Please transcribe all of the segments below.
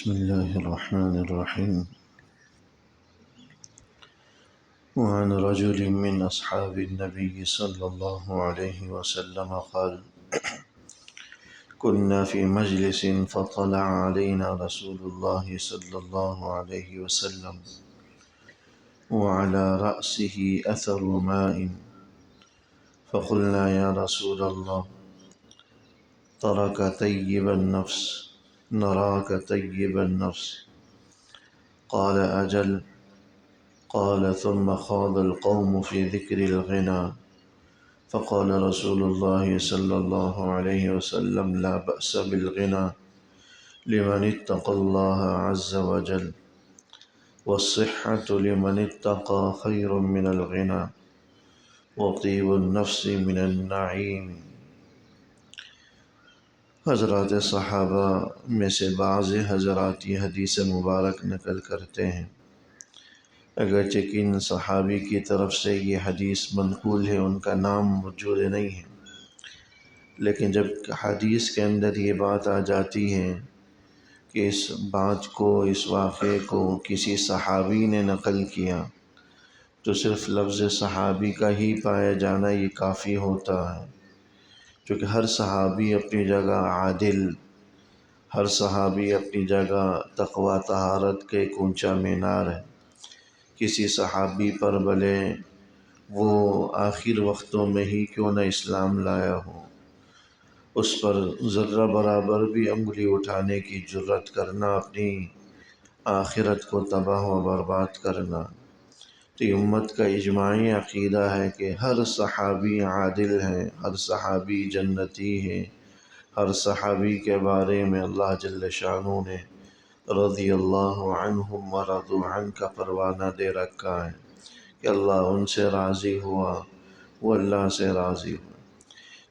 بسم الله الرحمن الرحيم. وعن رجل من أصحاب النبي صلى الله عليه وسلم قال: كنا في مجلس فطلع علينا رسول الله صلى الله عليه وسلم وعلى رأسه أثر ماء، فقلنا يا رسول الله ترك طيب النفس نراك طيب النفس. قال أجل. قال ثم خاض القوم في ذكر الغنى، فقال رسول الله صلى الله عليه وسلم: لا بأس بالغنى لمن اتقى الله عز وجل، والصحة لمن اتقى خير من الغنى، وطيب النفس من النعيم۔ حضرات صحابہ میں سے بعض حضرات یہ حدیث مبارک نقل کرتے ہیں، اگرچہ کہ ان صحابی کی طرف سے یہ حدیث منقول ہے، ان کا نام موجود نہیں ہے، لیکن جب حدیث کے اندر یہ بات آ جاتی ہے کہ اس بات کو، اس واقعے کو کسی صحابی نے نقل کیا، تو صرف لفظ صحابی کا ہی پایا جانا یہ کافی ہوتا ہے، کیونکہ ہر صحابی اپنی جگہ عادل، ہر صحابی اپنی جگہ تقوی طہارت کے ایک اونچا مینار ہے۔ کسی صحابی پر بھلے وہ آخر وقتوں میں ہی کیوں نہ اسلام لایا ہو، اس پر ذرہ برابر بھی انگلی اٹھانے کی جرات کرنا، اپنی آخرت کو تباہ و برباد کرنا۔ تو یہ امت کا اجماعی عقیدہ ہے کہ ہر صحابی عادل ہے، ہر صحابی جنتی ہے، ہر صحابی کے بارے میں اللہ جل شانہ نے رضی اللہ عنہم ورضوا عنہ کا پروانہ دے رکھا ہے کہ اللہ ان سے راضی ہوا، وہ اللہ سے راضی ہوا۔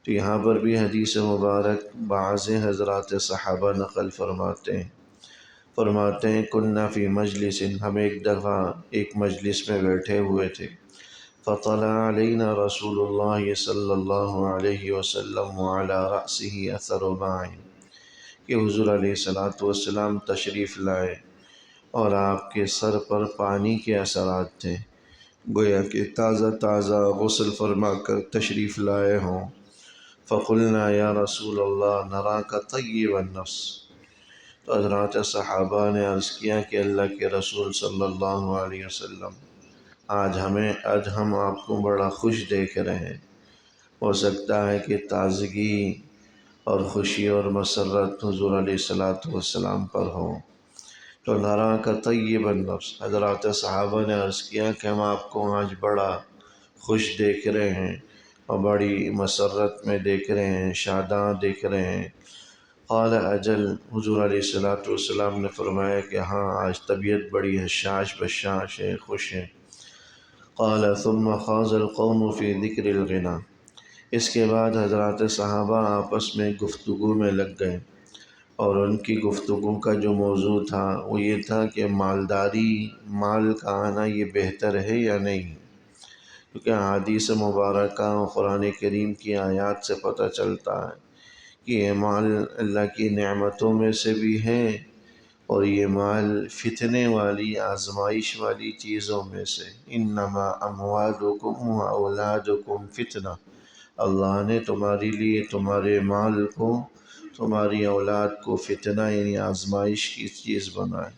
تو یہاں پر بھی حدیث مبارک بعض حضرات صحابہ نقل فرماتے ہیں کننا فی مجلس، ہم ایک دفعہ ایک مجلس میں بیٹھے ہوئے تھے، فطلع علینا رسول اللہ صلی اللہ علیہ وسلم وعلی رأسہ اثر ماء، کہ حضور علیہ السلام تشریف لائے اور آپ کے سر پر پانی کے اثرات تھے، گویا کہ تازہ تازہ غسل فرما کر تشریف لائے ہوں۔ فقلنا یا رسول اللہ نراک طیب النفس، تو حضرات صحابہ نے عرض کیا کہ اللہ کے رسول صلی اللہ علیہ وسلم، آج ہم آپ کو بڑا خوش دیکھ رہے ہیں، ہو سکتا ہے کہ تازگی اور خوشی اور مسرت حضور علیہ السلام پر ہو۔ تو نراک طیب النفس، حضرات صحابہ نے عرض کیا کہ ہم آپ کو آج بڑا خوش دیکھ رہے ہیں اور بڑی مسرت میں دیکھ رہے ہیں، شاداں دیکھ رہے ہیں۔ قال اجل، حضور علیہ السلام نے فرمایا کہ ہاں، آج طبیعت بڑی حشاش بشاش ہے، خوش ہے۔ قال ثم خاض القوم فی ذکر الغنى، اس کے بعد حضرات صحابہ آپس میں گفتگو میں لگ گئے، اور ان کی گفتگو کا جو موضوع تھا وہ یہ تھا کہ مالداری، مال کا آنا یہ بہتر ہے یا نہیں، کیونکہ احادیث مبارکہ و قرآن کریم کی آیات سے پتہ چلتا ہے کہ یہ مال اللہ کی نعمتوں میں سے بھی ہے، اور یہ مال فتنے والی، آزمائش والی چیزوں میں سے۔ انما اموالکم و اولادکم فتنہ، اللہ نے تمہارے لیے تمہارے مال کو، تمہاری اولاد کو فتنہ یعنی آزمائش کی چیز بنائے۔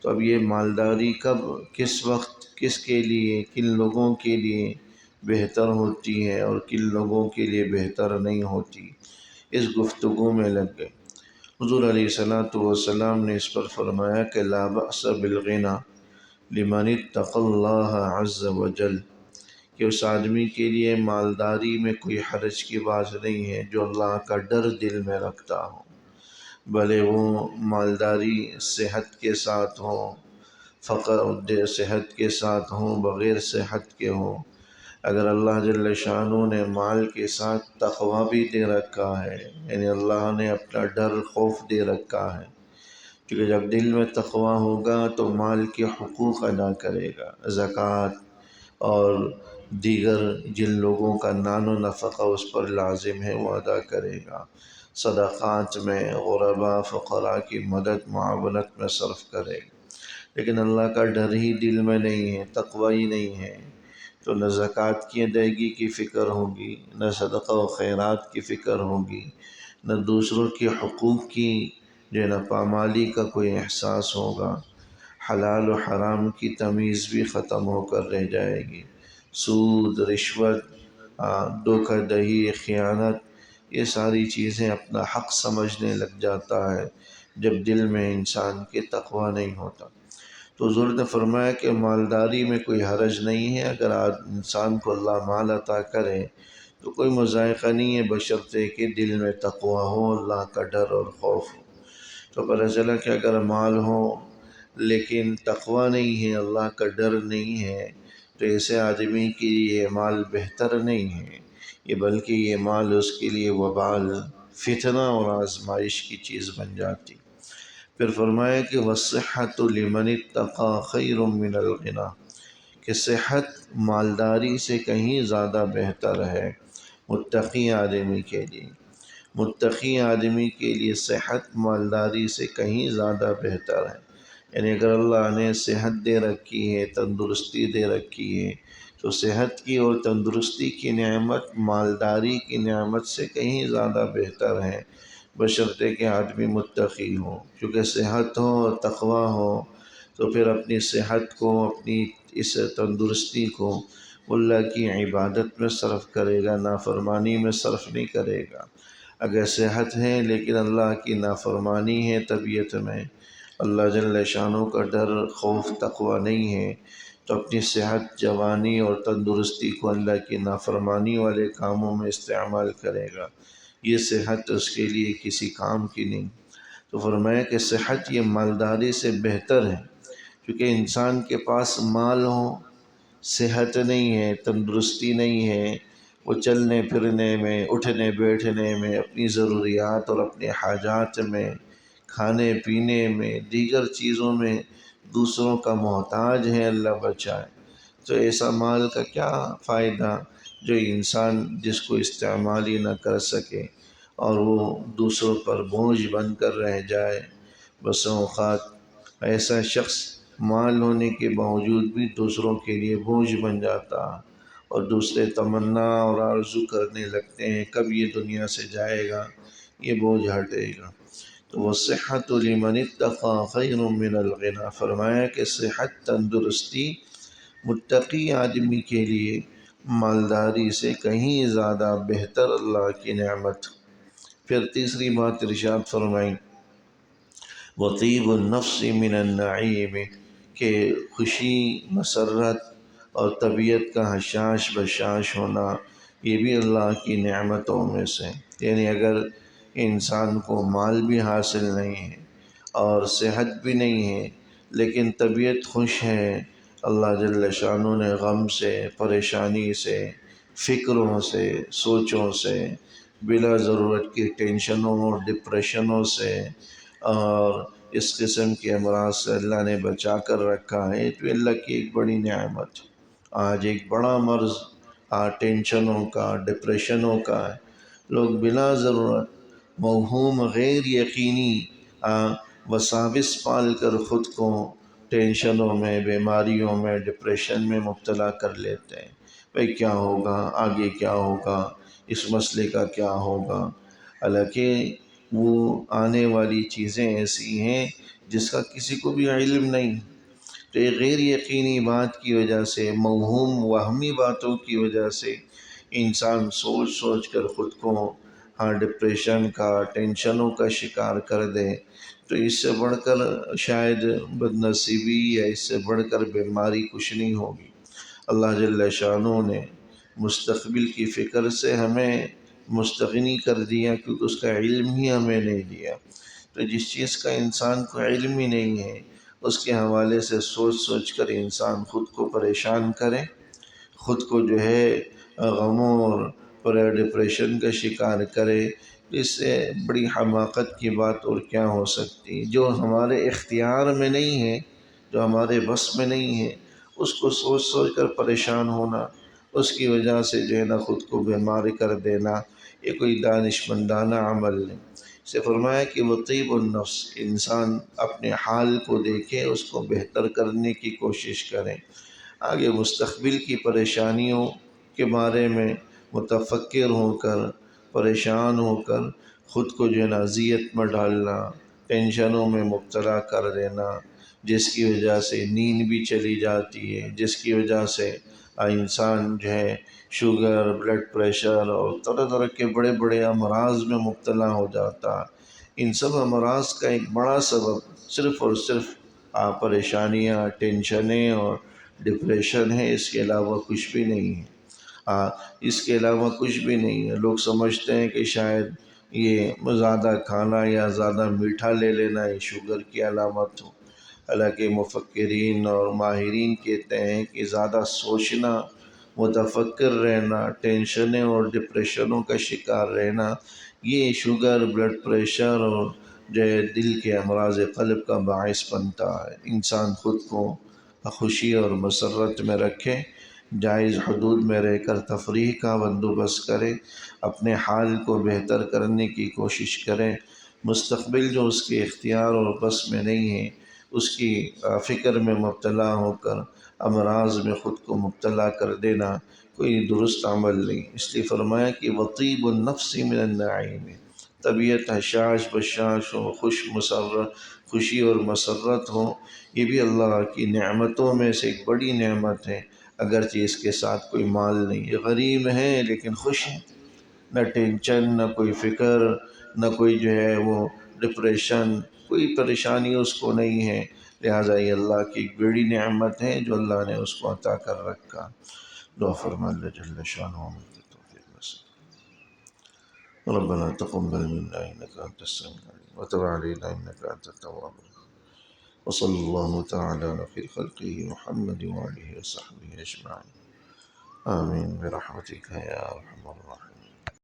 تو اب یہ مالداری کب، کس وقت، کس کے لیے، کن لوگوں کے لیے بہتر ہوتی ہے اور کن لوگوں کے لیے بہتر نہیں ہوتی، اس گفتگو میں لگ گئے۔ حضور علیہ السلام نے اس پر فرمایا کہ لا بأس بالغنى لمن اتقى اللہ عز وجل، کہ اس آدمی کے لیے مالداری میں کوئی حرج کی بات نہیں ہے جو اللہ کا ڈر دل میں رکھتا ہو، بھلے وہ مالداری صحت کے ساتھ ہو، فقر صحت کے ساتھ ہوں، بغیر صحت کے ہوں، اگر اللہ جل شانہ نے مال کے ساتھ تقوی بھی دے رکھا ہے، یعنی اللہ نے اپنا ڈر، خوف دے رکھا ہے، کیونکہ جب دل میں تقوی ہوگا تو مال کے حقوق ادا کرے گا، زکوٰۃ اور دیگر جن لوگوں کا نان و نفقہ اس پر لازم ہے وہ ادا کرے گا، صدقات میں، غربا فقراء کی مدد معاونت میں صرف کرے گا۔ لیکن اللہ کا ڈر ہی دل میں نہیں ہے، تقوی ہی نہیں ہے، تو نہ زکوٰۃ کی ادائیگی کی فکر ہوگی، نہ صدقہ و خیرات کی فکر ہوگی، نہ دوسروں کے حقوق کی جو نہ پامالی کا کوئی احساس ہوگا۔ حلال و حرام کی تمیز بھی ختم ہو کر رہ جائے گی۔ سود، رشوت، دھوکہ دہی، خیانت، یہ ساری چیزیں اپنا حق سمجھنے لگ جاتا ہے جب دل میں انسان کے تقوی نہیں ہوتا۔ تو حضور نے فرمایا کہ مالداری میں کوئی حرج نہیں ہے، اگر انسان کو اللہ مال عطا کرے تو کوئی مذائقہ نہیں ہے، بشرطے کہ دل میں تقوی ہو، اللہ کا ڈر اور خوف ہو۔ تو پتہ چلا کہ اگر مال ہو لیکن تقوی نہیں ہے، اللہ کا ڈر نہیں ہے، تو ایسے آدمی کے لیے یہ مال بہتر نہیں ہے، یہ بلکہ یہ مال اس کے لیے وبال، فتنہ اور آزمائش کی چیز بن جاتی۔ پھر فرمایا کہ وَالصِّحَّةُ لِمَنِ اتَّقَى خَيْرٌ مِّنَ الْغِنَىٰ، کہ صحت مالداری سے کہیں زیادہ بہتر ہے متقی آدمی کے لیے۔ متقی آدمی کے لیے صحت مالداری سے کہیں زیادہ بہتر ہے۔ یعنی اگر اللہ نے صحت دے رکھی ہے، تندرستی دے رکھی ہے، تو صحت کی اور تندرستی کی نعمت مالداری کی نعمت سے کہیں زیادہ بہتر ہے، بشرطے کہ آدمی متقی ہو۔ کیونکہ صحت ہو اور تقوی ہو تو پھر اپنی صحت کو، اپنی اس تندرستی کو اللہ کی عبادت میں صرف کرے گا، نافرمانی میں صرف نہیں کرے گا۔ اگر صحت ہے لیکن اللہ کی نافرمانی ہے طبیعت میں، اللہ جل شانہ کا ڈر، خوف، تقوی نہیں ہے، تو اپنی صحت، جوانی اور تندرستی کو اللہ کی نافرمانی والے کاموں میں استعمال کرے گا، یہ صحت اس کے لیے کسی کام کی نہیں۔ تو فرمایا کہ صحت یہ مالداری سے بہتر ہے، کیونکہ انسان کے پاس مال ہو، صحت نہیں ہے، تندرستی نہیں ہے، وہ چلنے پھرنے میں، اٹھنے بیٹھنے میں، اپنی ضروریات اور اپنے حاجات میں، کھانے پینے میں، دیگر چیزوں میں دوسروں کا محتاج ہے، اللہ بچائے۔ تو ایسا مال کا کیا فائدہ جو انسان جس کو استعمال ہی نہ کر سکے اور وہ دوسروں پر بوجھ بن کر رہ جائے۔ بس اوقات ایسا شخص مال ہونے کے باوجود بھی دوسروں کے لیے بوجھ بن جاتا اور دوسرے تمنا اور آرزو کرنے لگتے ہیں کب یہ دنیا سے جائے گا، یہ بوجھ ہٹے گا۔ تو وَالصِّحَّةُ لِمَنِ اتَّقَى خَيْرٌ مِّنَ الْغِنَىٰ، فرمایا کہ صحت، تندرستی متقی آدمی کے لیے مالداری سے کہیں زیادہ بہتر اللہ کی نعمت۔ پھر تیسری بات ارشاد فرمائی وَطِيبُ النَّفْسِ مِنَ النَّعِيمِ، کہ خوشی، مسرت اور طبیعت کا حشاش بشاش ہونا یہ بھی اللہ کی نعمتوں میں سے۔ یعنی اگر انسان کو مال بھی حاصل نہیں ہے اور صحت بھی نہیں ہے لیکن طبیعت خوش ہے، اللہ جل شانہ نے غم سے، پریشانی سے، فکروں سے، سوچوں سے، بلا ضرورت کی ٹینشنوں اور ڈپریشنوں سے اور اس قسم کے امراض سے اللہ نے بچا کر رکھا ہے، تو اللہ کی ایک بڑی نعمت۔ آج ایک بڑا مرض ٹینشنوں کا، ڈپریشنوں کا ہے۔ لوگ بلا ضرورت موہوم، غیر یقینی وساوس پال کر خود کو ٹینشنوں میں، بیماریوں میں، ڈپریشن میں مبتلا کر لیتے ہیں۔ بھئی کیا ہوگا، آگے کیا ہوگا، اس مسئلے کا کیا ہوگا، حالانکہ وہ آنے والی چیزیں ایسی ہیں جس کا کسی کو بھی علم نہیں۔ تو یہ غیر یقینی بات کی وجہ سے، موہوم وہمی باتوں کی وجہ سے انسان سوچ سوچ کر خود کو ڈپریشن کا، ٹینشنوں کا شکار کر دے، تو اس سے بڑھ کر شاید بد نصیبی یا اس سے بڑھ کر بیماری کچھ نہیں ہوگی۔ اللہ جل شانہ نے مستقبل کی فکر سے ہمیں مستغنی کر دیا، کیونکہ اس کا علم ہی ہمیں نہیں دیا۔ تو جس چیز کا انسان کو علم ہی نہیں ہے اس کے حوالے سے سوچ سوچ کر انسان خود کو پریشان کرے، خود کو جو ہے غموں اور ڈپریشن کا شکار کرے، اس سے بڑی حماقت کی بات اور کیا ہو سکتی۔ جو ہمارے اختیار میں نہیں ہے، جو ہمارے بس میں نہیں ہے، اس کو سوچ سوچ کر پریشان ہونا، اس کی وجہ سے جو ہے نا خود کو بیمار کر دینا، یہ کوئی دانشمندانہ عمل نہیں۔ سے فرمایا کہ وہ طیب النفس، انسان اپنے حال کو دیکھے، اس کو بہتر کرنے کی کوشش کرے، آگے مستقبل کی پریشانیوں کے بارے میں متفکر ہو کر، پریشان ہو کر خود کو جو ہے نا اذیت میں ڈالنا، ٹینشنوں میں مبتلا کر دینا، جس کی وجہ سے نیند بھی چلی جاتی ہے، جس کی وجہ سے انسان جو ہے شوگر، بلڈ پریشر اور طرح طرح کے بڑے بڑے امراض میں مبتلا ہو جاتا۔ ان سب امراض کا ایک بڑا سبب صرف اور صرف پریشانیاں، ٹینشنیں اور ڈپریشن ہے، اس کے علاوہ کچھ بھی نہیں ہے۔ اس کے علاوہ کچھ بھی نہیں ہے۔ لوگ سمجھتے ہیں کہ شاید یہ زیادہ کھانا یا زیادہ میٹھا لے لینا یہ شوگر کی علامت ہو، حالانکہ مفکرین اور ماہرین کہتے ہیں کہ زیادہ سوچنا، متفکر رہنا، ٹینشنیں اور ڈپریشنوں کا شکار رہنا، یہ شوگر، بلڈ پریشر اور جو ہے دل کے امراض قلب کا باعث بنتا ہے۔ انسان خود کو خوشی اور مسرت میں رکھے، جائز حدود میں رہ کر تفریح کا بندوبست کرے، اپنے حال کو بہتر کرنے کی کوشش کرے، مستقبل جو اس کے اختیار اور بس میں نہیں ہے اس کی فکر میں مبتلا ہو کر امراض میں خود کو مبتلا کر دینا کوئی درست عمل نہیں۔ اس لیے فرمایا کہ وطیب النفس من النعیم، طبیعت حشاش بشاش ہو، خوشی اور مسرت ہو، یہ بھی اللہ کی نعمتوں میں سے ایک بڑی نعمت ہے، اگرچہ اس کے ساتھ کوئی مال نہیں۔ یہ غریب ہے لیکن خوش ہے، نہ ٹینشن، نہ کوئی فکر، نہ کوئی جو ہے وہ ڈپریشن، کوئی پریشانی اس کو نہیں ہے، لہٰذا یہ اللہ کی ایک بڑی نعمت ہے جو اللہ نے اس کو عطا کر رکھا۔ دعا فرما اللہ جل شانہ ربنا تقبل منا انك انت السميع العليم وتب علينا انك انت التواب الرحيم وصلى الله تعالى على خير خلقه محمد وآله وصحبه اجمعين آمين برحمتك يا ارحم الراحمين.